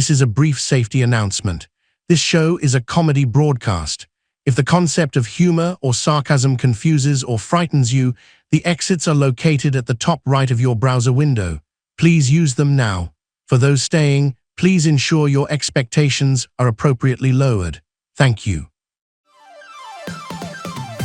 This is a brief safety announcement. This show is a comedy broadcast. If the concept of humor or sarcasm confuses or frightens you, the exits are located at the top right of your browser window. Please use them now. For those staying, please ensure your expectations are appropriately lowered. Thank you.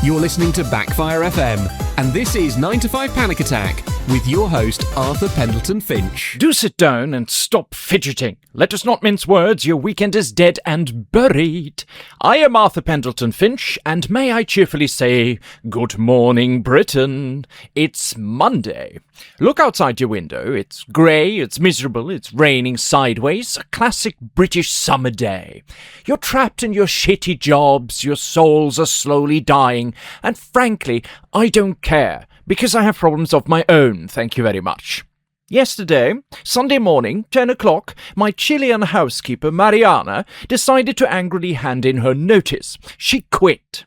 You're listening to Backfire FM, and this is 9 to 5 Panic Attack with your host, Arthur Pendleton-Finch. Do sit down and stop fidgeting. Let us not mince words, your weekend is dead and buried. I am Arthur Pendleton-Finch, and may I cheerfully say, good morning, Britain. It's Monday. Look outside your window. It's grey, it's miserable, it's raining sideways, a classic British summer day. You're trapped in your shitty jobs, your souls are slowly dying, and frankly, I don't care, because I have problems of my own, thank you very much. Yesterday, Sunday morning, 10 o'clock, my Chilean housekeeper, Mariana, decided to angrily hand in her notice. She quit.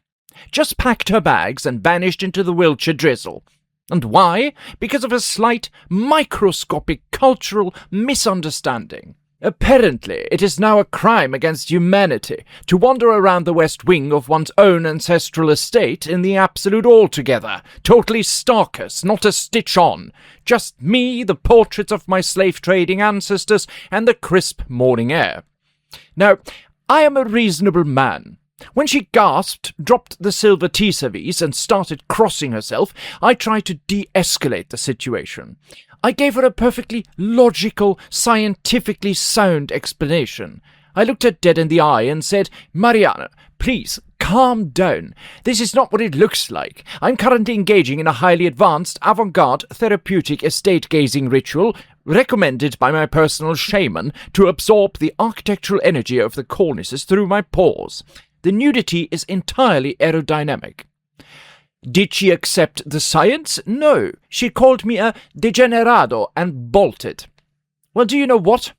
Just packed her bags and vanished into the Wiltshire drizzle. And why? Because of a slight, microscopic cultural misunderstanding. Apparently, it is now a crime against humanity to wander around the west wing of one's own ancestral estate in the absolute altogether, totally starkers, not a stitch on. Just me, the portraits of my slave-trading ancestors, and the crisp morning air. Now, I am a reasonable man. When she gasped, dropped the silver tea service, and started crossing herself, I tried to de-escalate the situation. I gave her a perfectly logical, scientifically sound explanation. I looked her dead in the eye and said, Mariana, please, calm down. This is not what it looks like. I'm currently engaging in a highly advanced, avant-garde, therapeutic estate-gazing ritual recommended by my personal shaman to absorb the architectural energy of the cornices through my pores. The nudity is entirely aerodynamic. Did she accept the science? No. She called me a degenerado and bolted. Well, do you know what?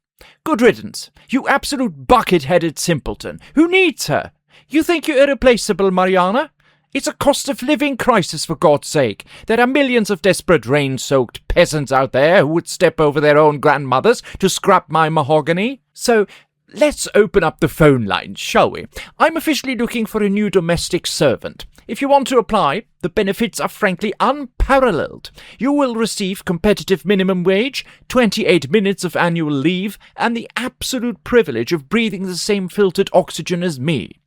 Good riddance. You absolute bucket-headed simpleton. Who needs her? You think you're irreplaceable, Mariana? It's a cost-of-living crisis, for God's sake. There are millions of desperate rain-soaked peasants out there who would step over their own grandmothers to scrap my mahogany. So, let's open up the phone lines, shall we? I'm officially looking for a new domestic servant. If you want to apply, the benefits are frankly unparalleled. You will receive competitive minimum wage, 28 minutes of annual leave, and the absolute privilege of breathing the same filtered oxygen as me.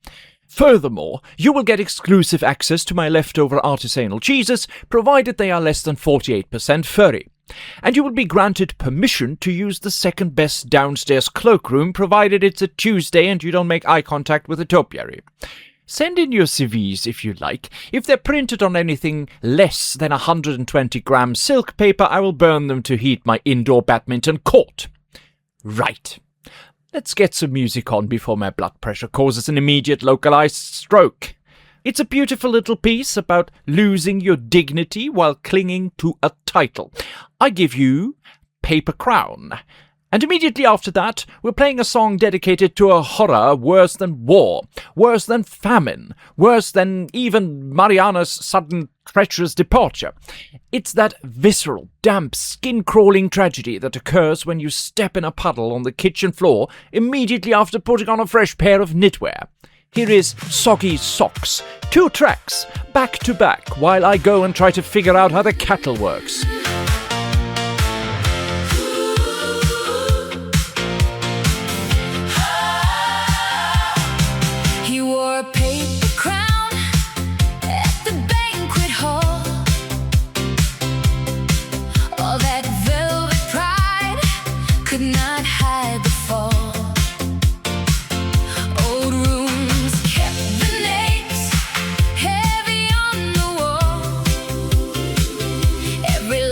Furthermore, you will get exclusive access to my leftover artisanal cheeses, provided they are less than 48% furry. And you will be granted permission to use the second-best downstairs cloakroom, provided it's a Tuesday and you don't make eye contact with a topiary. Send in your CVs if you like. If they're printed on anything less than 120 gram silk paper, I will burn them to heat my indoor badminton court. Right. Let's get some music on before my blood pressure causes an immediate localized stroke. It's a beautiful little piece about losing your dignity while clinging to a title. I give you Paper Crown. And immediately after that, we're playing a song dedicated to a horror worse than war, worse than famine, worse than even Mariana's sudden treacherous departure. It's that visceral, damp, skin-crawling tragedy that occurs when you step in a puddle on the kitchen floor immediately after putting on a fresh pair of knitwear. Here is Soggy Socks, 2 tracks, back to back, while I go and try to figure out how the kettle works. He wore a paper crown at the banquet hall. All that velvet pride could not hide the fall. Old rooms kept the names heavy on the wall. Every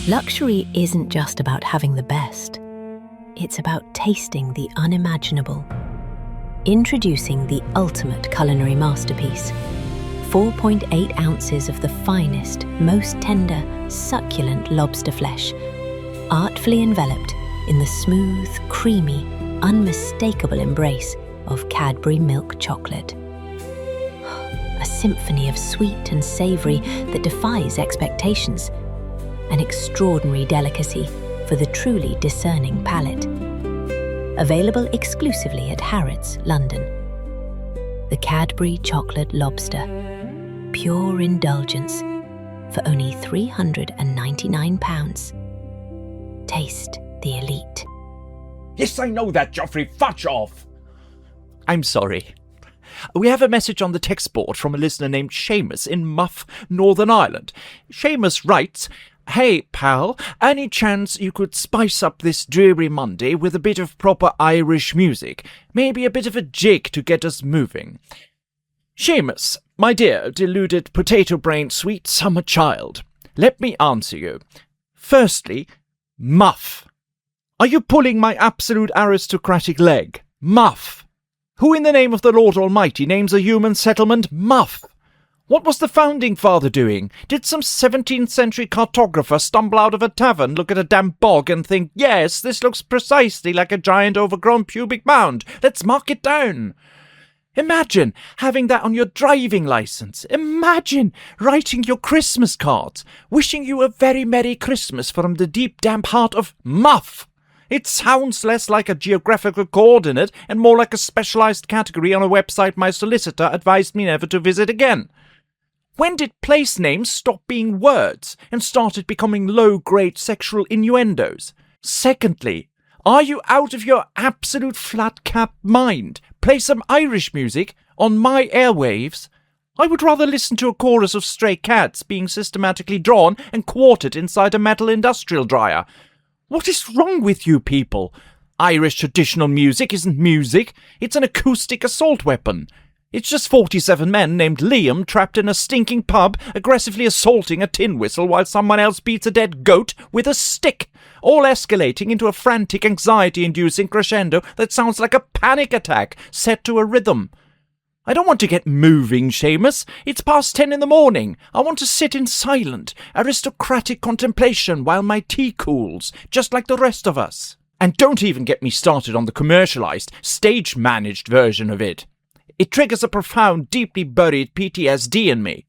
Luxury isn't just about having the best. It's about tasting the unimaginable. Introducing the ultimate culinary masterpiece. 4.8 ounces of the finest, most tender, succulent lobster flesh, artfully enveloped in the smooth, creamy, unmistakable embrace of Cadbury milk chocolate. A symphony of sweet and savoury that defies expectations. An extraordinary delicacy for the truly discerning palate. Available exclusively at Harrods, London. The Cadbury Chocolate Lobster. Pure indulgence for only £399. Taste the elite. Yes, I know that, Geoffrey. Fudge off! I'm sorry. We have a message on the text board from a listener named Seamus in Muff, Northern Ireland. Seamus writes, "Hey, pal, any chance you could spice up this dreary Monday with a bit of proper Irish music? Maybe a bit of a jig to get us moving." Seamus, my dear, deluded potato-brained sweet summer child, let me answer you. Firstly, Muff. Are you pulling my absolute aristocratic leg? Muff. Who in the name of the Lord Almighty names a human settlement Muff? What was the founding father doing? Did some 17th century cartographer stumble out of a tavern, look at a damp bog and think, yes, this looks precisely like a giant overgrown pubic mound. Let's mark it down. Imagine having that on your driving licence. Imagine writing your Christmas cards, wishing you a very Merry Christmas from the deep damp heart of Muff. It sounds less like a geographical coordinate and more like a specialised category on a website my solicitor advised me never to visit again. When did place names stop being words and started becoming low-grade sexual innuendos? Secondly, are you out of your absolute flat-cap mind? Play some Irish music on my airwaves? I would rather listen to a chorus of stray cats being systematically drawn and quartered inside a metal industrial dryer. What is wrong with you people? Irish traditional music isn't music. It's an acoustic assault weapon. It's just 47 men named Liam trapped in a stinking pub aggressively assaulting a tin whistle while someone else beats a dead goat with a stick, all escalating into a frantic, anxiety-inducing crescendo that sounds like a panic attack set to a rhythm. I don't want to get moving, Seamus. It's past 10 in the morning. I want to sit in silent, aristocratic contemplation while my tea cools, just like the rest of us. And don't even get me started on the commercialised, stage-managed version of it. It triggers a profound, deeply buried PTSD in me.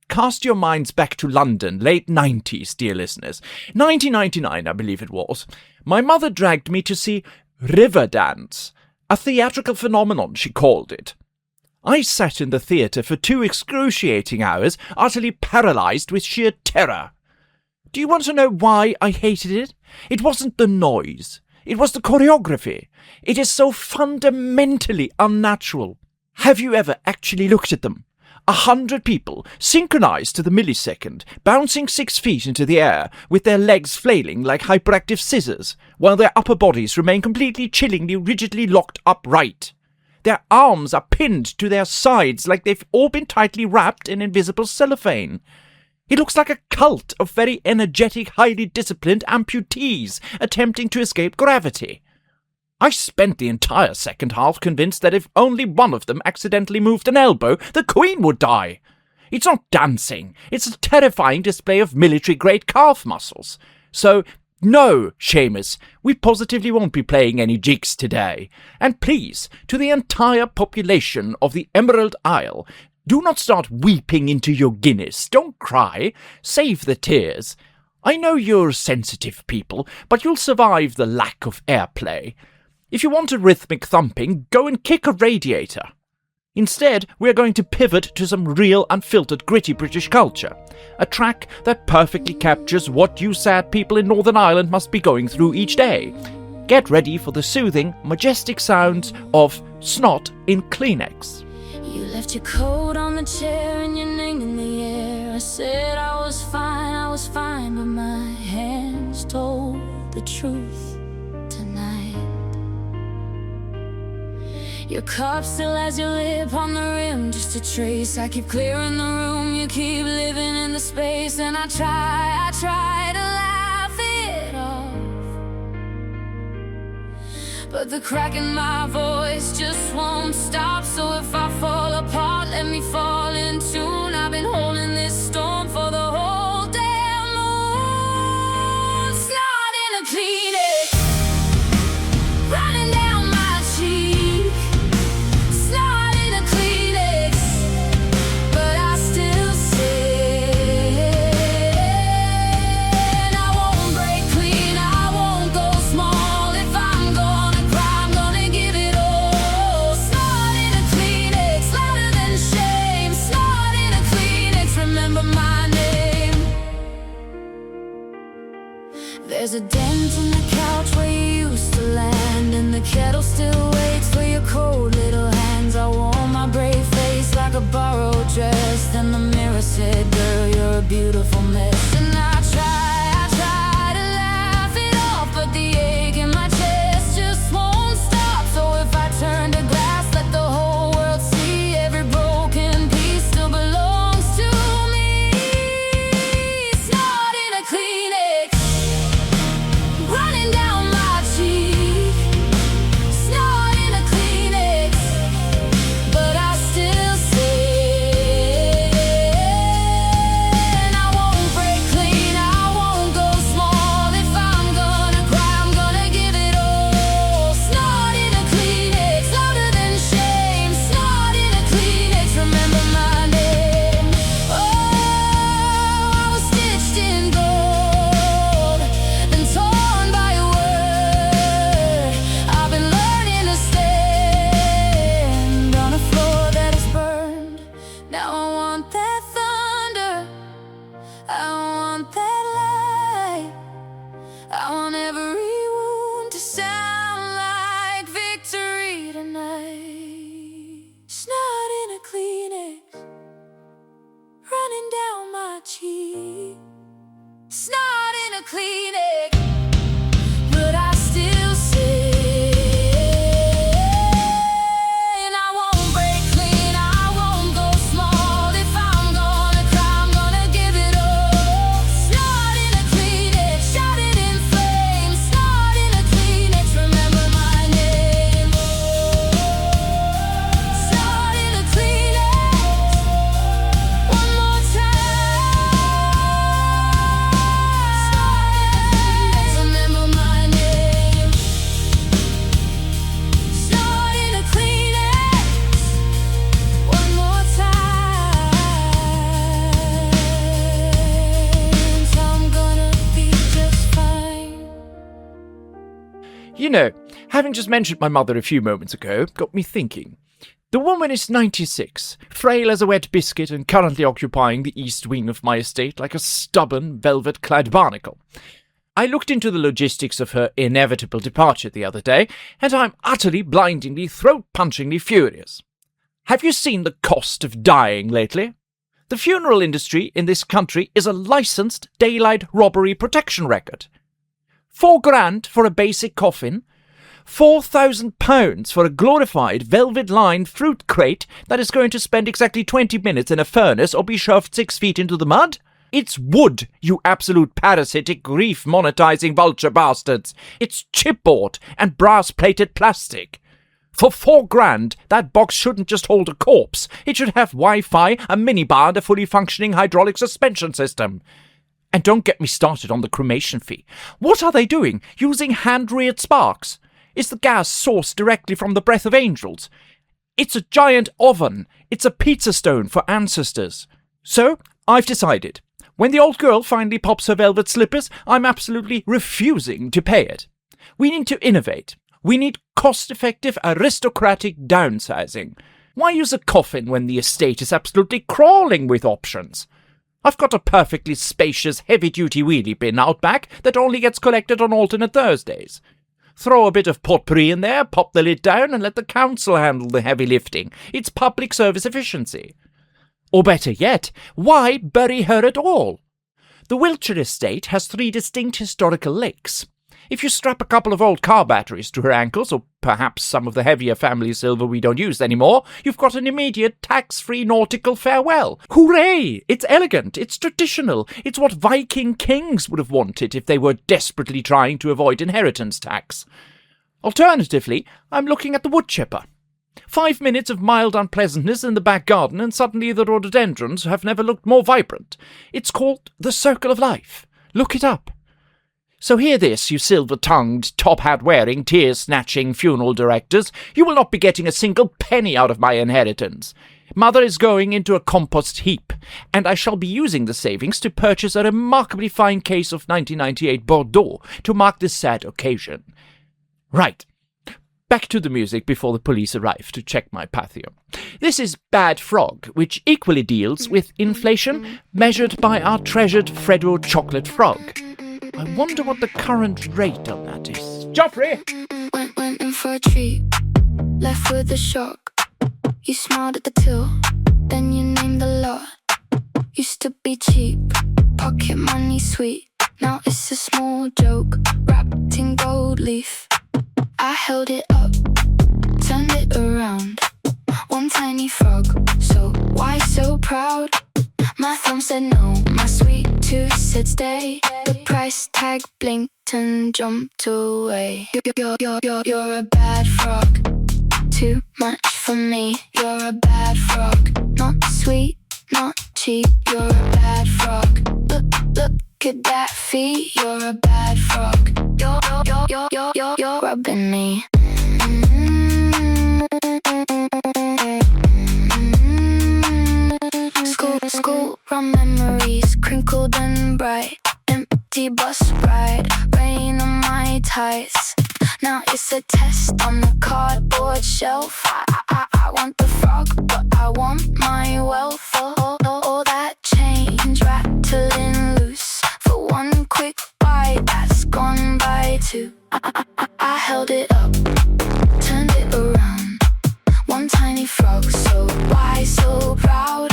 Cast your minds back to London, late 90s, dear listeners. 1999, I believe it was. My mother dragged me to see Riverdance, a theatrical phenomenon, she called it. I sat in the theatre for 2 excruciating hours, utterly paralysed with sheer terror. Do you want to know why I hated it? It wasn't the noise. It was the choreography. It is so fundamentally unnatural. Have you ever actually looked at them? 100 people, synchronized to the millisecond, bouncing 6 feet into the air, with their legs flailing like hyperactive scissors, while their upper bodies remain completely chillingly rigidly locked upright. Their arms are pinned to their sides like they've all been tightly wrapped in invisible cellophane. It looks like a cult of very energetic, highly disciplined amputees attempting to escape gravity. I spent the entire second half convinced that if only one of them accidentally moved an elbow, the Queen would die. It's not dancing. It's a terrifying display of military-grade calf muscles. So, no, Seamus, we positively won't be playing any jigs today. And please, to the entire population of the Emerald Isle, do not start weeping into your Guinness. Don't cry. Save the tears. I know you're sensitive people, but you'll survive the lack of airplay. If you want a rhythmic thumping, go and kick a radiator. Instead, we're going to pivot to some real, unfiltered, gritty British culture. A track that perfectly captures what you sad people in Northern Ireland must be going through each day. Get ready for the soothing, majestic sounds of snot in Kleenex. You left your coat on the chair and your name in the air. I said I was fine, but my hands told the truth tonight. Your cup still has your lip on the rim, just a trace. I keep clearing the room, you keep living in the space. And I try to laugh, but the crack in my voice just won't stop. So if I fall apart, let me fall in tune. I've been holding this storm for the whole damn moon. Snot in a Kleenex, running down my cheek. Snot in a Kleenex, but I still sin. I won't break clean, I won't go small. If I'm gonna cry, I'm gonna give it all. Snot in a Kleenex, louder than shame. Snot in a Kleenex, remember my name. There's a dent in the couch where you used to land, and the kettle still waits for your cold little hands. I wore my brave face like a borrowed dress, then the mirror said, girl, you're a beautiful mess. And I try to laugh it off, but the ache in my chest just won't stop. So if I turn to glass, let the whole world see every broken piece still belongs to me. Snot in a Kleenex, running down my cheek. Snot in a Kleenex, but I still sin. I won't break clean, I won't go small. If I'm gonna cry, I'm gonna give it all. Snot in a Kleenex, louder than shame. Snot in a Kleenex, remember my name. Oh, I was stitched in gold, then torn by a word. I've been learning to stand on a floor that is burned. Now I want that thunder, I want that light. I want every wound to sound like victory tonight. Snot in a Kleenex, running down my cheek. Snot in a Kleenex, but I still sin. I won't break clean, I won't go small. If I'm gonna cry, I'm gonna give it all. Snot in a Kleenex, shout it in flames. Snot in a Kleenex, remember my name. Snot in a Kleenex, one more time. Remember my name. Snot in a Kleenex, one more time. So I'm gonna be just fine. You know, having just mentioned my mother a few moments ago got me thinking. The woman is 96, frail as a wet biscuit, and currently occupying the east wing of my estate like a stubborn, velvet-clad barnacle. I looked into the logistics of her inevitable departure the other day, and I'm utterly, blindingly, throat-punchingly furious. Have you seen the cost of dying lately? The funeral industry in this country is a licensed daylight robbery protection record. £4,000 for a basic coffin, £4,000 for a glorified velvet-lined fruit crate that is going to spend exactly 20 minutes in a furnace or be shoved 6 feet into the mud? It's wood, you absolute parasitic, grief-monetizing vulture bastards. It's chipboard and brass-plated plastic. For £4,000, that box shouldn't just hold a corpse. It should have Wi-Fi, a minibar, and a fully functioning hydraulic suspension system. And don't get me started on the cremation fee. What are they doing? Using hand-reared sparks? Is the gas sourced directly from the breath of angels? It's a giant oven. It's a pizza stone for ancestors. So, I've decided. When the old girl finally pops her velvet slippers, I'm absolutely refusing to pay it. We need to innovate. We need cost-effective, aristocratic downsizing. Why use a coffin when the estate is absolutely crawling with options? I've got a perfectly spacious, heavy-duty wheelie bin out back that only gets collected on alternate Thursdays. Throw a bit of potpourri in there, pop the lid down, and let the council handle the heavy lifting. It's public service efficiency. Or better yet, why bury her at all? The Wiltshire estate has 3 distinct historical lakes. If you strap a couple of old car batteries to her ankles, or perhaps some of the heavier family silver we don't use anymore, you've got an immediate tax-free nautical farewell. Hooray! It's elegant, it's traditional, it's what Viking kings would have wanted if they were desperately trying to avoid inheritance tax. Alternatively, I'm looking at the wood chipper. 5 minutes of mild unpleasantness in the back garden, and suddenly the rhododendrons have never looked more vibrant. It's called the circle of life. Look it up. So hear this, you silver-tongued, top-hat-wearing, tear-snatching funeral directors. You will not be getting a single penny out of my inheritance. Mother is going into a compost heap, and I shall be using the savings to purchase a remarkably fine case of 1998 Bordeaux to mark this sad occasion. Right. Back to the music before the police arrive to check my patio. This is Bad Frog, which equally deals with inflation, measured by our treasured Freddo chocolate frog. I wonder what the current rate on that is. Joffrey! Went in for a treat, left with a shock. You smiled at the till, then you named the lot. Used to be cheap, pocket money sweet. Now it's a small joke, wrapped in gold leaf. I held it up, turned it around. One tiny frog, so why so proud? My thumb said no, my sweet tooth said stay. The price tag blinked and jumped away. You're a bad frog, too much for me. You're a bad frog, not sweet, not cheap. You're a bad frog, look at that feet. You're a bad frog, you're rubbing me. School run memories, crinkled and bright. Empty bus ride, rain on my tights. Now it's a test on the cardboard shelf. I want the frog, but I want my wealth. All that change rattling loose for one quick bite that's gone by too. I held it up, turned it around. One tiny frog, so why so proud?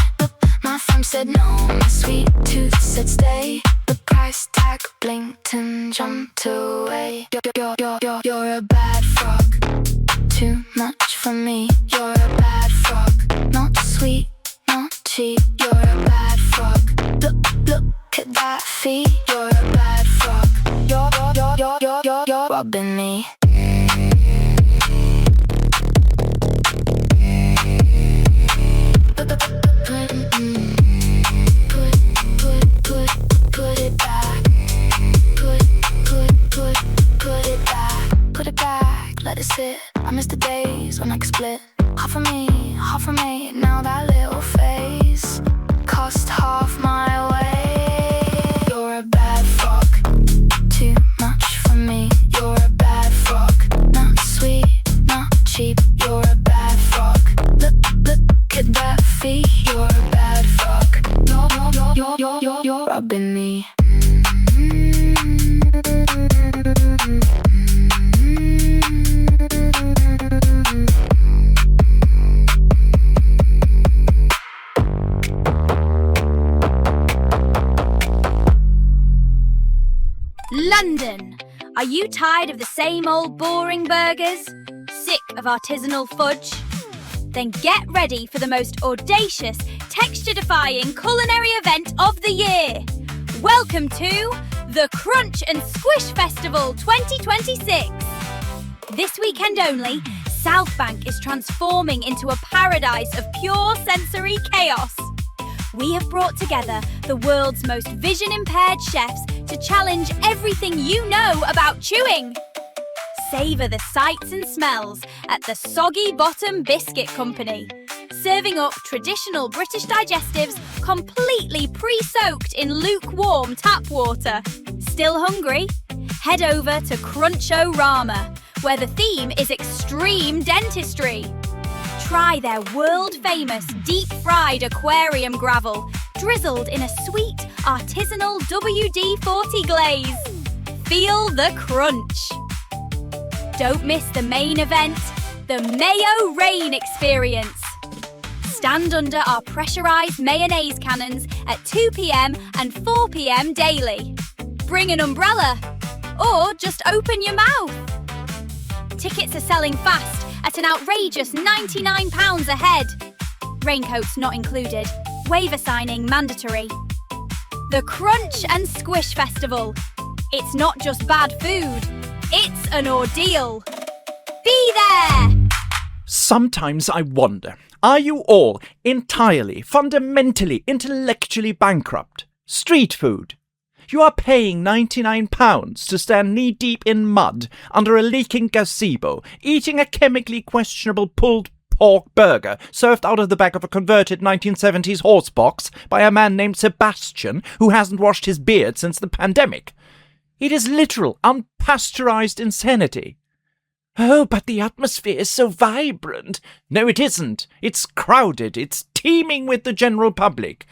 My thumb said no, my sweet tooth said stay. The price tag blinked and jumped away. You're a bad frog, too much for me. You're a bad frog, not sweet, not cheap. You're a bad frog, look at that feet. You're a bad frog, you're rubbing me. Put it back. Put it back. Let it sit. I miss the days when I could split. Half of me. Now that little face cost half my way. You're a bad frog, too much for me. You're a bad frog, not sweet, not cheap. You're a bad frog. Look at that feet. You're a bad frog. You're rubbing me. London, are you tired of the same old boring burgers? Sick of artisanal fudge? Then get ready for the most audacious, texture-defying culinary event of the year. Welcome to the Crunch and Squish Festival 2026. This weekend only, South Bank is transforming into a paradise of pure sensory chaos. We have brought together the world's most vision-impaired chefs to challenge everything you know about chewing. Savour the sights and smells at the Soggy Bottom Biscuit Company, serving up traditional British digestives completely pre-soaked in lukewarm tap water. Still hungry? Head over to Crunch-O-Rama, where the theme is extreme dentistry. Try their world-famous deep-fried aquarium gravel, drizzled in a sweet, artisanal WD-40 glaze. Feel the crunch. Don't miss the main event, the Mayo Rain Experience. Stand under our pressurised mayonnaise cannons at 2 p.m. and 4 p.m. daily. Bring an umbrella, or just open your mouth. Tickets are selling fast at an outrageous £99 a head. Raincoats not included. Waiver signing mandatory. The Crunch and Squish Festival. It's not just bad food, it's an ordeal. there! Sometimes I wonder, are you all entirely, fundamentally, intellectually bankrupt? Street food. You are paying £99 to stand knee-deep in mud under a leaking gazebo, eating a chemically questionable pulled pork burger served out of the back of a converted 1970s horse box by a man named Sebastian who hasn't washed his beard since the pandemic. It is literal, unpasteurized insanity. Oh, but the atmosphere is so vibrant. No, it isn't. It's crowded. It's teeming with the general public.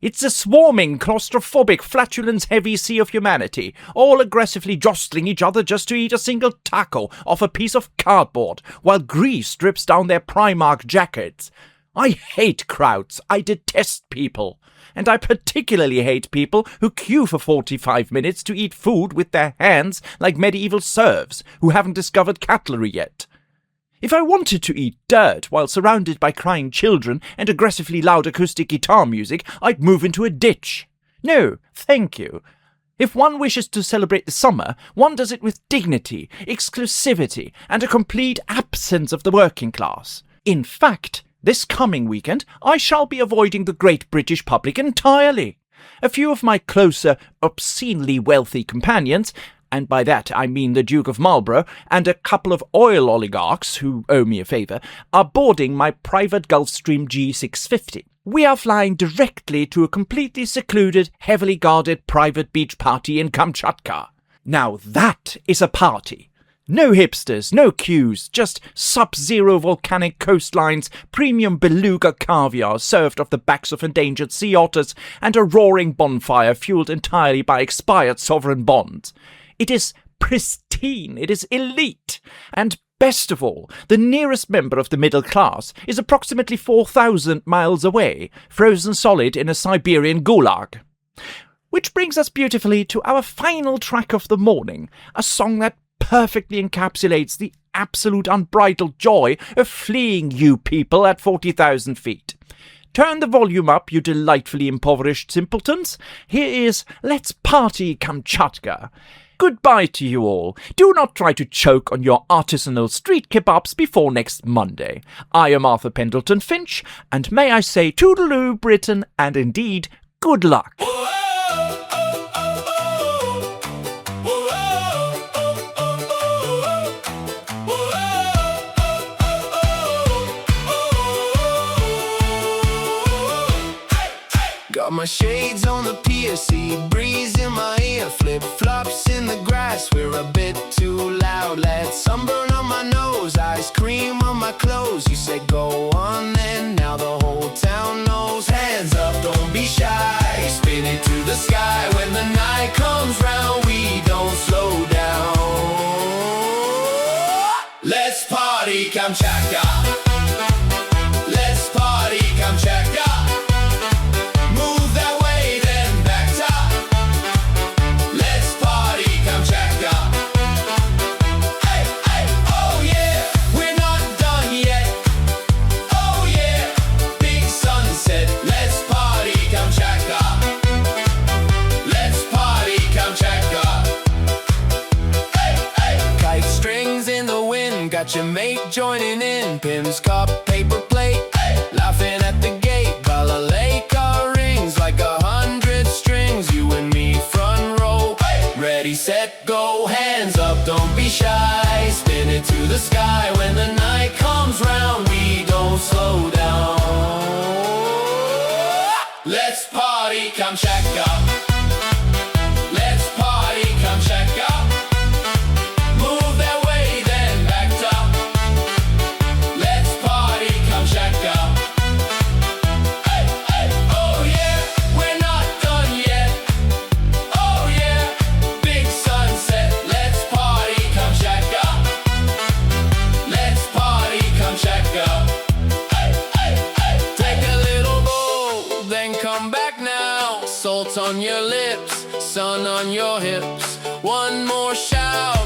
It's a swarming, claustrophobic, flatulence-heavy sea of humanity, all aggressively jostling each other just to eat a single taco off a piece of cardboard, while grease drips down their Primark jackets. I hate crowds. I detest people. And I particularly hate people who queue for 45 minutes to eat food with their hands like medieval serfs who haven't discovered cutlery yet. If I wanted to eat dirt while surrounded by crying children and aggressively loud acoustic guitar music, I'd move into a ditch. No, thank you. If one wishes to celebrate the summer, one does it with dignity, exclusivity, and a complete absence of the working class. In fact, this coming weekend, I shall be avoiding the great British public entirely. A few of my closer, obscenely wealthy companions, and by that I mean the Duke of Marlborough and a couple of oil oligarchs who owe me a favour, are boarding my private Gulfstream G650. We are flying directly to a completely secluded, heavily guarded private beach party in Kamchatka. Now that is a party. No hipsters, no queues, just sub-zero volcanic coastlines, premium beluga caviar served off the backs of endangered sea otters, and a roaring bonfire fueled entirely by expired sovereign bonds. It is pristine, it is elite, and best of all, the nearest member of the middle class is approximately 4,000 miles away, frozen solid in a Siberian gulag. Which brings us beautifully to our final track of the morning, a song that perfectly encapsulates the absolute unbridled joy of fleeing you people at 40,000 feet. Turn the volume up, you delightfully impoverished simpletons. Here is Let's Party Kamchatka. Goodbye to you all. Do not try to choke on your artisanal street kebabs before next Monday. I am Arthur Pendleton-Finch, and may I say toodaloo, Britain, and indeed, good luck. Got my shades on the PSC, breeze in my ear, flip-flops in the grass, we're a bit too loud. Let sunburn on my nose, ice cream on my clothes. You said go on then, now the whole town knows. Hands up, don't be shy, spin it to the sky. When the night comes round, we don't slow down. Let's party Kamchatka. Let's party Kamchatka. Got your mate joining in, Pim's cup, paper plate, laughing at the gate. Balalaika rings like 100 strings, you and me front row. Ready, set, go, hands up, don't be shy. Spin it to the sky, when the night comes round, we don't slow down. Let's party Kamchatka. Let's party Kamchatka. Salt on your lips, sun on your hips. One more shout.